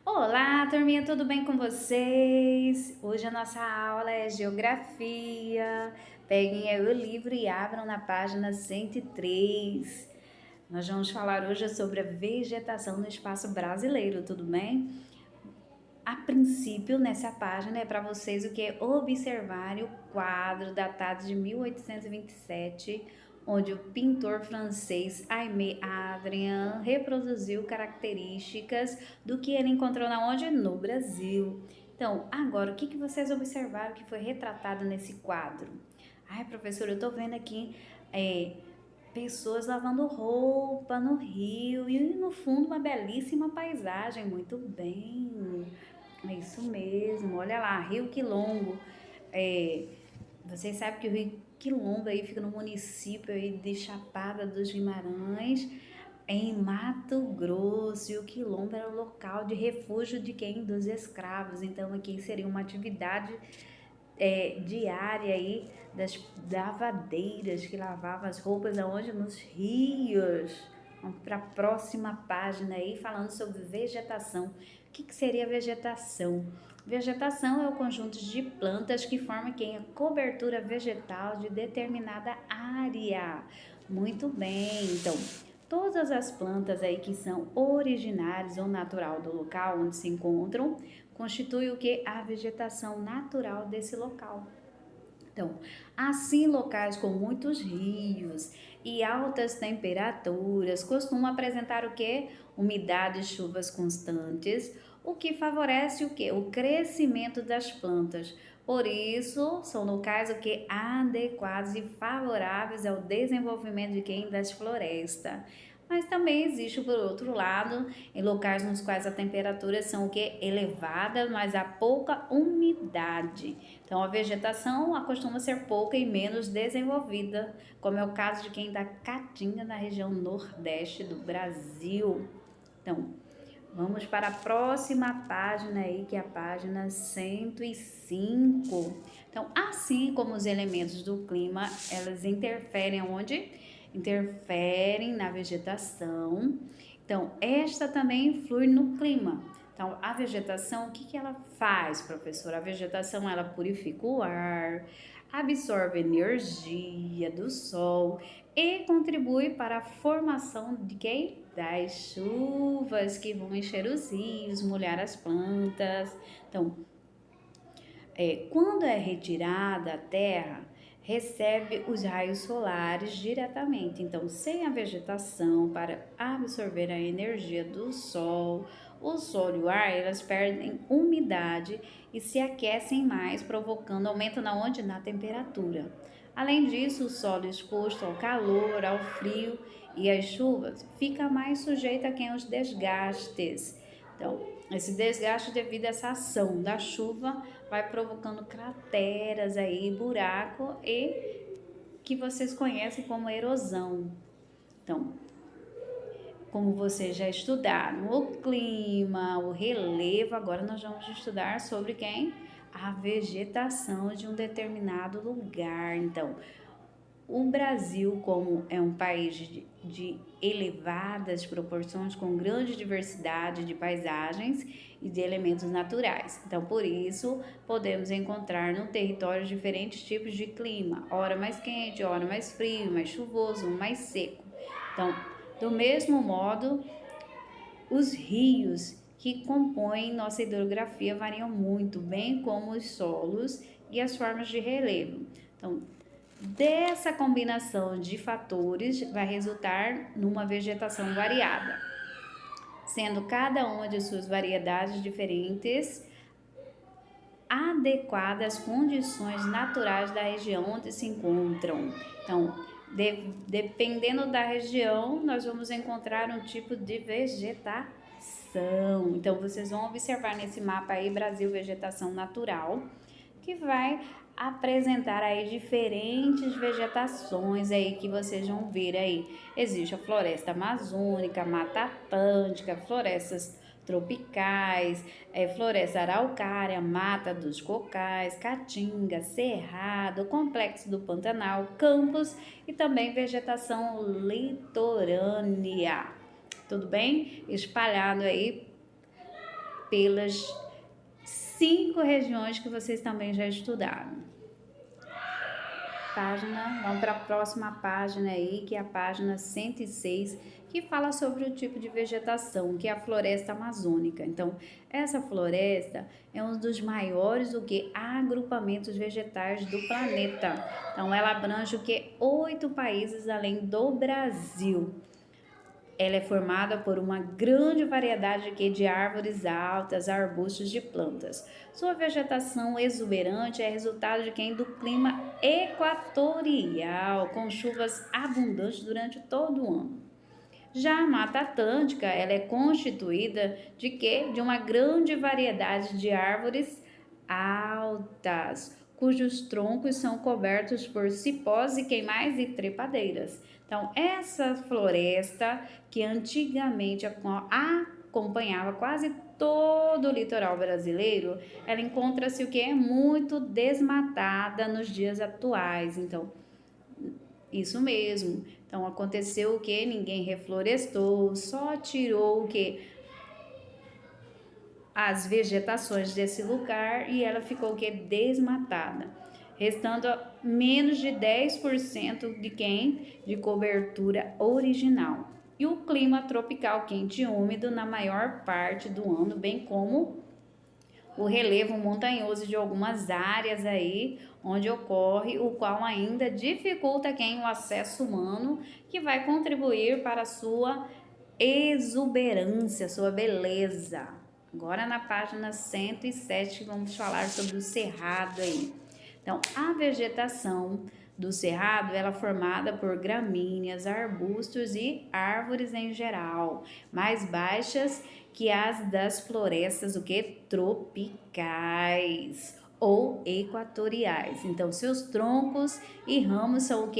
Olá, turminha, tudo bem com vocês? Hoje a nossa aula é Geografia. Peguem aí o livro e abram na página 103. Nós vamos falar hoje sobre a vegetação no espaço brasileiro, tudo bem? A princípio, nessa página é para vocês o que observarem o quadro datado de 1827, onde o pintor francês Aimé Adrien reproduziu características do que ele encontrou na onde? No Brasil. Então, agora, o que vocês observaram que foi retratado nesse quadro? Ai, professora, eu tô vendo aqui pessoas lavando roupa no rio e no fundo uma belíssima paisagem, muito bem. É isso mesmo, olha lá, Rio Quilombo. É, vocês sabem que o Rio Quilombo aí fica no município aí de Chapada dos Guimarães, em Mato Grosso. E o Quilombo era o local de refúgio de quem? Dos escravos. Então aqui seria uma atividade diária aí das lavadeiras que lavavam as roupas aonde? Nos rios. Vamos para a próxima página aí falando sobre vegetação. O que seria vegetação? Vegetação é o conjunto de plantas que formam quem? A cobertura vegetal de determinada área. Muito bem, então todas as plantas aí que são originárias ou natural do local onde se encontram constitui o que? A vegetação natural desse local. Então, assim locais com muitos rios e altas temperaturas costumam apresentar o que? Umidade e chuvas constantes, o que favorece o que? O crescimento das plantas. Por isso, são locais o que? Adequados e favoráveis ao desenvolvimento de quem? Das florestas. Mas também existe, por outro lado, em locais nos quais a temperatura são o que? Elevada, mas há pouca umidade. Então, a vegetação costuma ser pouca e menos desenvolvida, como é o caso de quem da Caatinga, na região nordeste do Brasil. Então, vamos para a próxima página aí, que é a página 105. Então, assim como os elementos do clima, elas interferem onde? Interferem na vegetação. Então, esta também influi no clima. Então, a vegetação, o que ela faz, professora? A vegetação, ela purifica o ar, absorve energia do sol e contribui para a formação de quem? Das chuvas que vão encher os rios, molhar as plantas. Então, quando é retirada a terra, recebe os raios solares diretamente. Então, sem a vegetação para absorver a energia do sol, o solo e o ar, elas perdem umidade e se aquecem mais, provocando aumento na onde? Na temperatura. Além disso, o solo exposto ao calor, ao frio e às chuvas fica mais sujeito a quem? Os desgastes. Então, esse desgaste devido a essa ação da chuva vai provocando crateras aí, buraco e que vocês conhecem como erosão. Então, como vocês já estudaram o clima, o relevo, agora nós vamos estudar sobre quem? A vegetação de um determinado lugar. Então, o Brasil, como é um país de elevadas proporções, com grande diversidade de paisagens e de elementos naturais. Então, por isso, podemos encontrar no território diferentes tipos de clima, ora mais quente, ora mais frio, mais chuvoso, mais seco. Então, do mesmo modo, os rios que compõem nossa hidrografia variam muito, bem como os solos e as formas de relevo. Então, dessa combinação de fatores vai resultar numa vegetação variada, sendo cada uma de suas variedades diferentes adequadas às condições naturais da região onde se encontram. Então, dependendo da região, nós vamos encontrar um tipo de vegetação. Então, vocês vão observar nesse mapa aí, Brasil Vegetação Natural, que vai apresentar aí diferentes vegetações aí que vocês vão ver aí. Existe a floresta amazônica, mata atlântica, florestas tropicais, floresta araucária, mata dos cocais, caatinga, cerrado, complexo do Pantanal, campos e também vegetação litorânea. Tudo bem? Espalhado aí pelas 5 regiões que vocês também já estudaram. Vamos para a próxima página aí, que é a página 106, que fala sobre o tipo de vegetação, que é a floresta amazônica. Então, essa floresta é um dos maiores agrupamentos vegetais do planeta. Então, ela abrange 8 países além do Brasil. Ela é formada por uma grande variedade de árvores altas, arbustos e plantas. Sua vegetação exuberante é resultado do clima equatorial, com chuvas abundantes durante todo o ano. Já a Mata Atlântica, ela é constituída de uma grande variedade de árvores altas, cujos troncos são cobertos por cipós e queimais e trepadeiras. Então, essa floresta que antigamente acompanhava quase todo o litoral brasileiro, ela encontra-se muito desmatada nos dias atuais. Então, isso mesmo. Então, aconteceu ninguém reflorestou, só tirou as vegetações desse lugar e ela ficou desmatada, restando menos de 10% de cobertura original. E o clima tropical quente e úmido na maior parte do ano, bem como o relevo montanhoso de algumas áreas aí onde ocorre, o qual ainda dificulta o acesso humano, que vai contribuir para a sua exuberância, sua beleza. Agora na página 107 vamos falar sobre o cerrado aí. Então, a vegetação do cerrado ela é formada por gramíneas, arbustos e árvores em geral, mais baixas que as das florestas tropicais ou equatoriais. Então, seus troncos e ramos são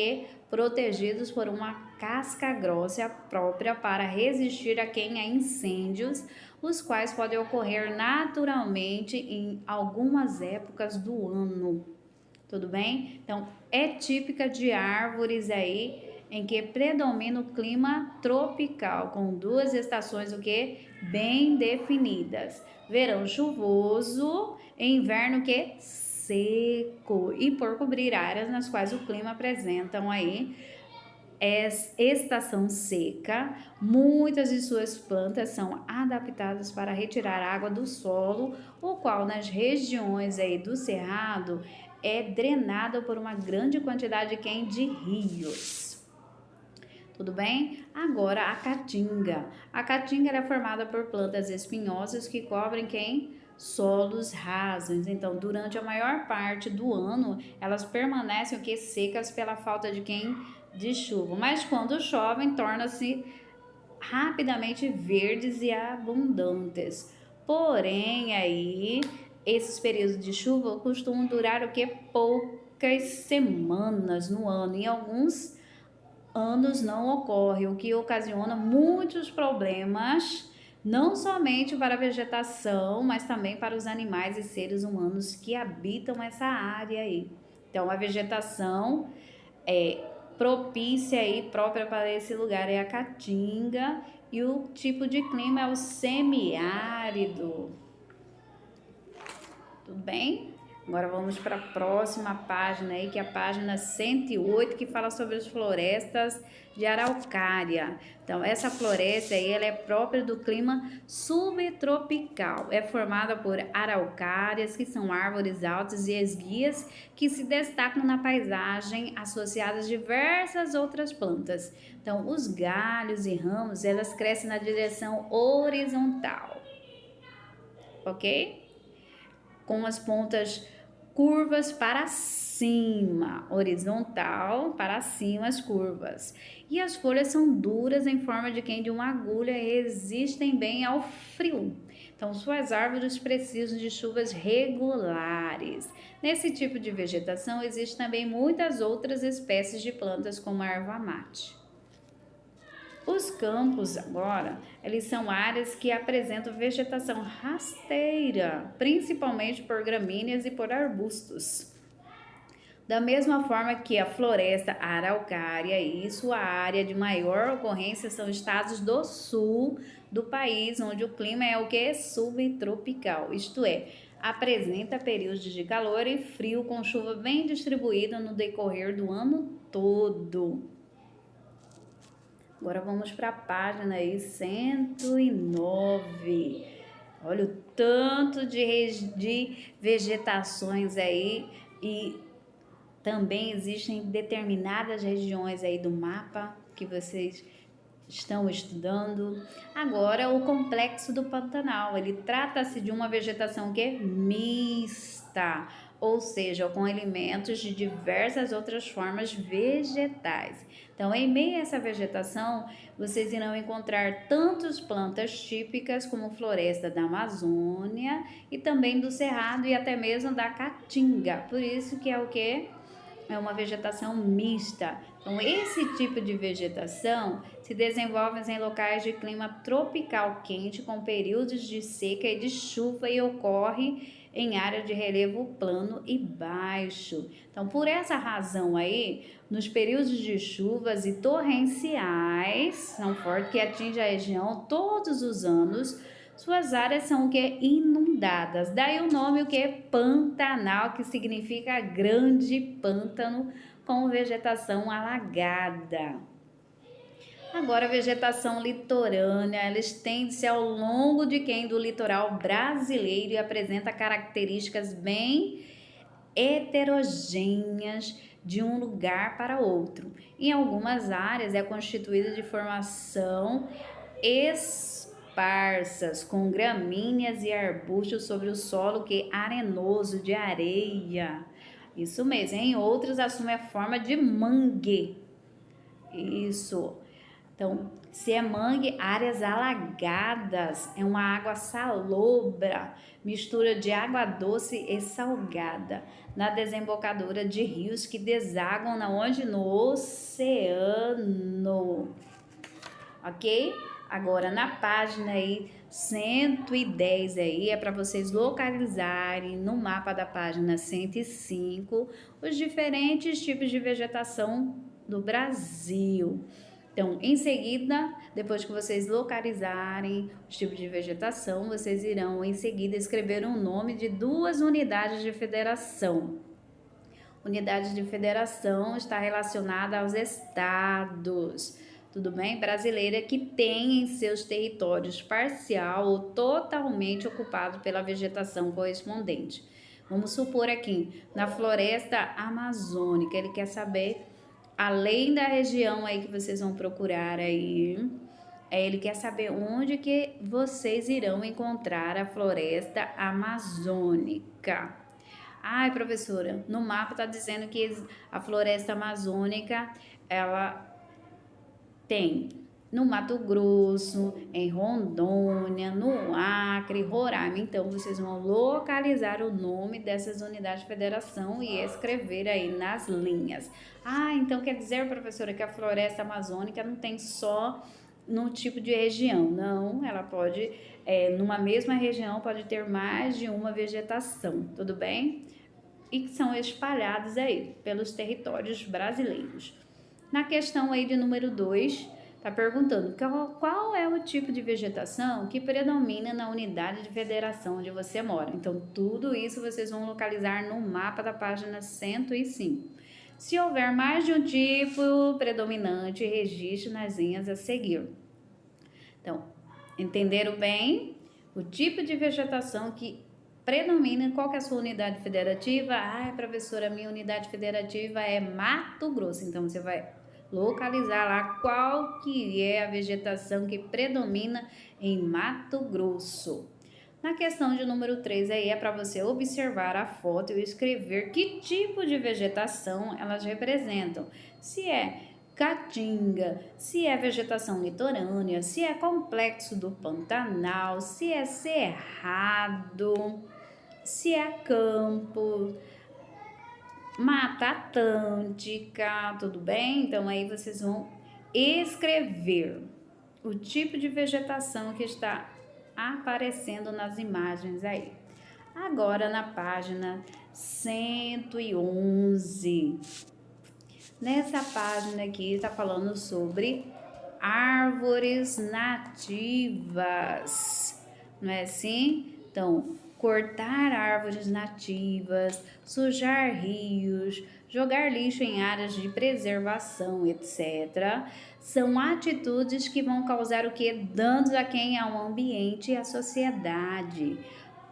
protegidos por uma casca grossa própria para resistir a incêndios, os quais podem ocorrer naturalmente em algumas épocas do ano. Tudo bem? Então, é típica de árvores aí em que predomina o clima tropical, com 2 estações bem definidas. Verão chuvoso e inverno seco, e por cobrir áreas nas quais o clima apresentam aí estação seca, muitas de suas plantas são adaptadas para retirar água do solo, o qual nas regiões aí do cerrado é drenado por uma grande quantidade de rios. Tudo bem? Agora a caatinga. A caatinga é formada por plantas espinhosas que cobrem solos rasos. Então, durante a maior parte do ano, elas permanecem secas pela falta de chuva, mas quando chovem, tornam-se rapidamente verdes e abundantes. Porém, aí, esses períodos de chuva costumam durar poucas semanas no ano. Em alguns anos não ocorre, o que ocasiona muitos problemas, não somente para a vegetação, mas também para os animais e seres humanos que habitam essa área aí. Então, a vegetação propícia e própria para esse lugar é a caatinga, e o tipo de clima é o semiárido. Tudo bem? Agora vamos para a próxima página aí, que é a página 108, que fala sobre as florestas de araucária. Então, essa floresta aí, ela é própria do clima subtropical. É formada por araucárias, que são árvores altas e esguias, que se destacam na paisagem, associadas a diversas outras plantas. Então, os galhos e ramos, elas crescem na direção horizontal. Ok? Com as pontas curvas para cima, horizontal para cima as curvas. E as folhas são duras em forma de uma agulha e resistem bem ao frio. Então, suas árvores precisam de chuvas regulares. Nesse tipo de vegetação, existem também muitas outras espécies de plantas, como a erva mate. Os campos, agora, eles são áreas que apresentam vegetação rasteira, principalmente por gramíneas e por arbustos. Da mesma forma que a floresta araucária e sua área de maior ocorrência são estados do sul do país, onde o clima é o que? Subtropical, isto é, apresenta períodos de calor e frio com chuva bem distribuída no decorrer do ano todo. Agora vamos para a página aí 109. Olha o tanto de vegetações aí, e também existem determinadas regiões aí do mapa que vocês estão estudando. Agora, o complexo do Pantanal, ele trata-se de uma vegetação que é mista, ou seja, com elementos de diversas outras formas vegetais. Então, em meio a essa vegetação, vocês irão encontrar tantas plantas típicas como floresta da Amazônia e também do Cerrado e até mesmo da Caatinga. Por isso que é o que? É uma vegetação mista. Então, esse tipo de vegetação se desenvolve em locais de clima tropical quente, com períodos de seca e de chuva, e ocorre em área de relevo plano e baixo. Então, por essa razão aí, nos períodos de chuvas e torrenciais, são fortes, que atingem a região todos os anos, suas áreas são o que? Inundadas. Daí o nome o que? Pantanal, que significa grande pântano com vegetação alagada. Agora, a vegetação litorânea, ela estende-se ao longo de quem do litoral brasileiro e apresenta características bem heterogêneas de um lugar para outro. Em algumas áreas é constituída de formação esparsas, com gramíneas e arbustos sobre o solo que é arenoso, de areia. Isso mesmo. Em outras assume a forma de mangue. Isso. Então, se é mangue, áreas alagadas, é uma água salobra, mistura de água doce e salgada, na desembocadura de rios que desaguam na onde? No oceano. Ok? Agora, na página aí 110 aí, é para vocês localizarem no mapa da página 105 os diferentes tipos de vegetação do Brasil. Então, em seguida, depois que vocês localizarem os tipos de vegetação, vocês irão em seguida escrever um nome de duas unidades de federação. Unidade de federação está relacionada aos estados, tudo bem? Brasileira, que tem em seus territórios parcial ou totalmente ocupado pela vegetação correspondente. Vamos supor aqui, na floresta amazônica, ele quer saber, além da região aí que vocês vão procurar aí, ele quer saber onde que vocês irão encontrar a floresta amazônica. Ai, professora, no mapa está dizendo que a floresta amazônica, ela tem no Mato Grosso, em Rondônia, no Acre, Roraima. Então, vocês vão localizar o nome dessas unidades de federação e escrever aí nas linhas. Ah, então quer dizer, professora, que a floresta amazônica não tem só num tipo de região. Não, ela pode, numa mesma região, pode ter mais de uma vegetação, tudo bem? E que são espalhados aí pelos territórios brasileiros. Na questão aí de número 2, está perguntando qual é o tipo de vegetação que predomina na unidade de federação onde você mora. Então, tudo isso vocês vão localizar no mapa da página 105. Se houver mais de um tipo predominante, registre nas linhas a seguir. Então, entenderam bem? O tipo de vegetação que predomina, qual que é a sua unidade federativa? Ah, professora, minha unidade federativa é Mato Grosso. Então, você vai localizar lá qual que é a vegetação que predomina em Mato Grosso. Na questão de número 3 aí é para você observar a foto e escrever que tipo de vegetação elas representam. Se é caatinga, se é vegetação litorânea, se é complexo do Pantanal, se é cerrado, se é campo, Mata Atlântica, tudo bem? Então, aí vocês vão escrever o tipo de vegetação que está aparecendo nas imagens aí. Agora, na página 111. Nessa página aqui, está falando sobre árvores nativas, não é assim? Então, cortar árvores nativas, sujar rios, jogar lixo em áreas de preservação, etc., são atitudes que vão causar o que? Danos a quem? Ao ambiente e à sociedade.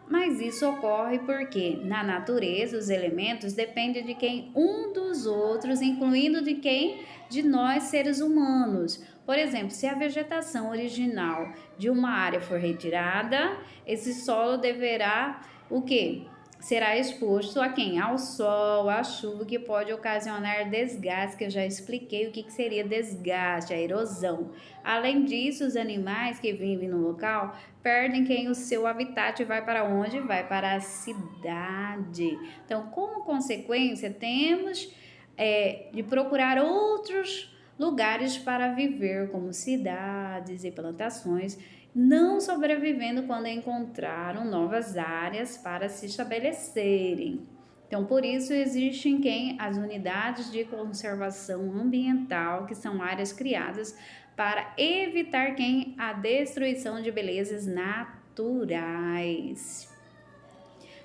Mas isso ocorre porque na natureza os elementos dependem de quem? Um dos outros, incluindo de quem? De nós seres humanos. Por exemplo, se a vegetação original de uma área for retirada, esse solo deverá o quê? Será exposto a quem? Ao sol, à chuva, que pode ocasionar desgaste, que eu já expliquei o que seria desgaste, a erosão. Além disso, os animais que vivem no local perdem quem? O seu habitat vai para onde? Vai para a cidade. Então, como consequência, temos de procurar outros lugares para viver, como cidades e plantações, não sobrevivendo quando encontraram novas áreas para se estabelecerem. Então, por isso existem as unidades de conservação ambiental, que são áreas criadas para evitar a destruição de belezas naturais.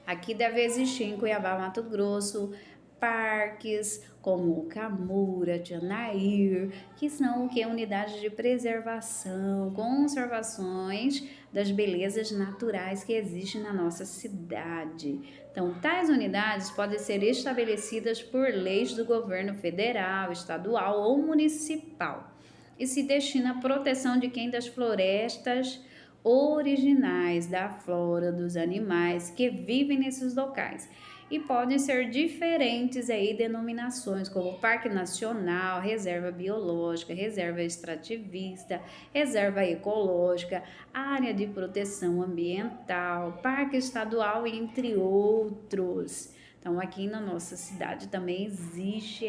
Aqui deve existir em Cuiabá, Mato Grosso, parques como Camura, Janair, que são o que? Unidades de preservação, conservações das belezas naturais que existem na nossa cidade. Então, tais unidades podem ser estabelecidas por leis do governo federal, estadual ou municipal e se destina à proteção de quem? Das florestas originais, da flora, dos animais que vivem nesses locais. E podem ser diferentes denominações, como Parque Nacional, Reserva Biológica, Reserva Extrativista, Reserva Ecológica, Área de Proteção Ambiental, Parque Estadual, entre outros. Então, aqui na nossa cidade também existe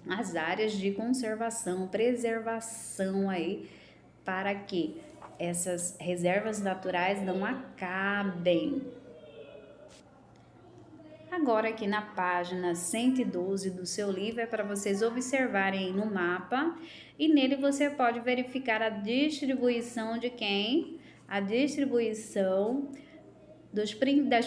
as áreas de conservação, preservação para que essas reservas naturais não acabem. Agora aqui na página 112 do seu livro é para vocês observarem no mapa e nele você pode verificar a distribuição de quem? A distribuição das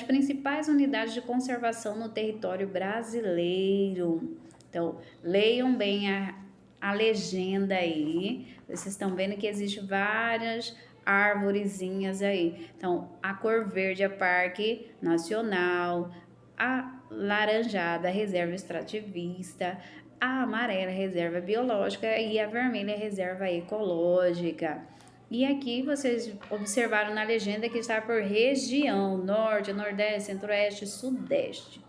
principais unidades de conservação no território brasileiro. Então, leiam bem a legenda aí. Vocês estão vendo que existe várias árvorezinhas aí. Então, a cor verde é Parque Nacional, a laranjada Reserva Extrativista, a amarela Reserva Biológica e a vermelha Reserva Ecológica. E aqui vocês observaram na legenda que está por região, norte, nordeste, centro-oeste, sudeste.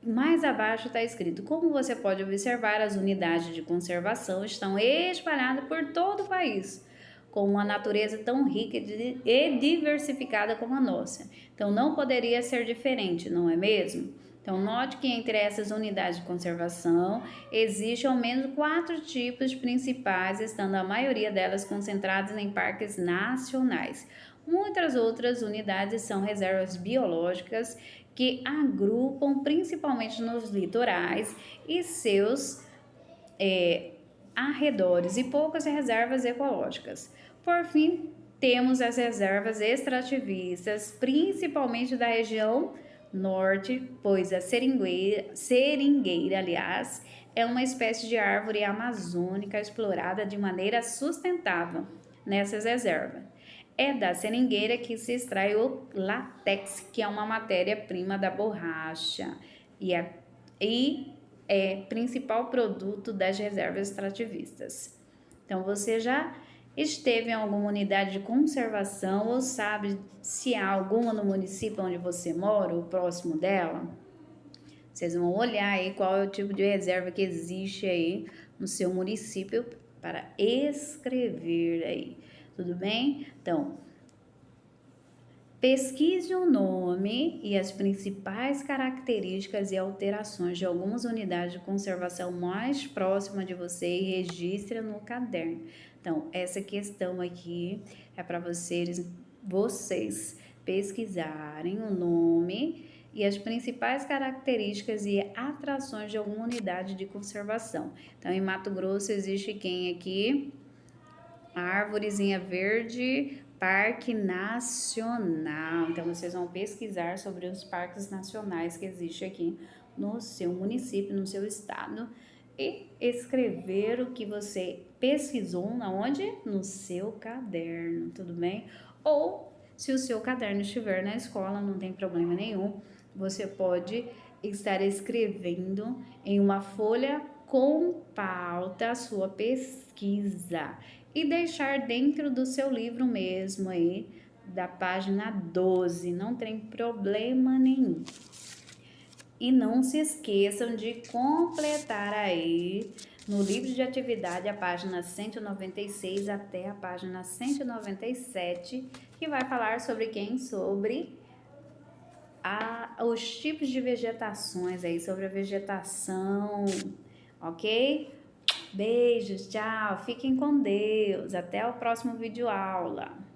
Mais abaixo está escrito: como você pode observar, as unidades de conservação estão espalhadas por todo o país, com uma natureza tão rica e diversificada como a nossa. Então, não poderia ser diferente, não é mesmo? Então, note que entre essas unidades de conservação, existem ao menos 4 tipos principais, estando a maioria delas concentradas em parques nacionais. Muitas outras unidades são reservas biológicas, que agrupam principalmente nos litorais e seus arredores, e poucas reservas ecológicas. Por fim, temos as reservas extrativistas, principalmente da região norte, pois a seringueira, aliás, é uma espécie de árvore amazônica explorada de maneira sustentável nessas reservas. É da seringueira que se extrai o látex, que é uma matéria-prima da borracha e é principal produto das reservas extrativistas. Então, você já esteve em alguma unidade de conservação ou sabe se há alguma no município onde você mora ou próximo dela? Vocês vão olhar aí qual é o tipo de reserva que existe aí no seu município para escrever aí. Tudo bem? Então, pesquise o nome e as principais características e alterações de algumas unidades de conservação mais próximas de você e registre no caderno. Então, essa questão aqui é para vocês pesquisarem o nome e as principais características e atrações de alguma unidade de conservação. Então, em Mato Grosso existe quem aqui? Árvorezinha Verde, Parque Nacional. Então, vocês vão pesquisar sobre os parques nacionais que existem aqui no seu município, no seu estado, e escrever o que você pesquisou na onde? No seu caderno, tudo bem? Ou, se o seu caderno estiver na escola, não tem problema nenhum, você pode estar escrevendo em uma folha com pauta a sua pesquisa e deixar dentro do seu livro mesmo aí, da página 12, não tem problema nenhum. E não se esqueçam de completar aí no livro de atividade a página 196 até a página 197, que vai falar sobre quem? Sobre os tipos de vegetações aí, sobre a vegetação, ok? Beijos, tchau, fiquem com Deus, até o próximo vídeo aula.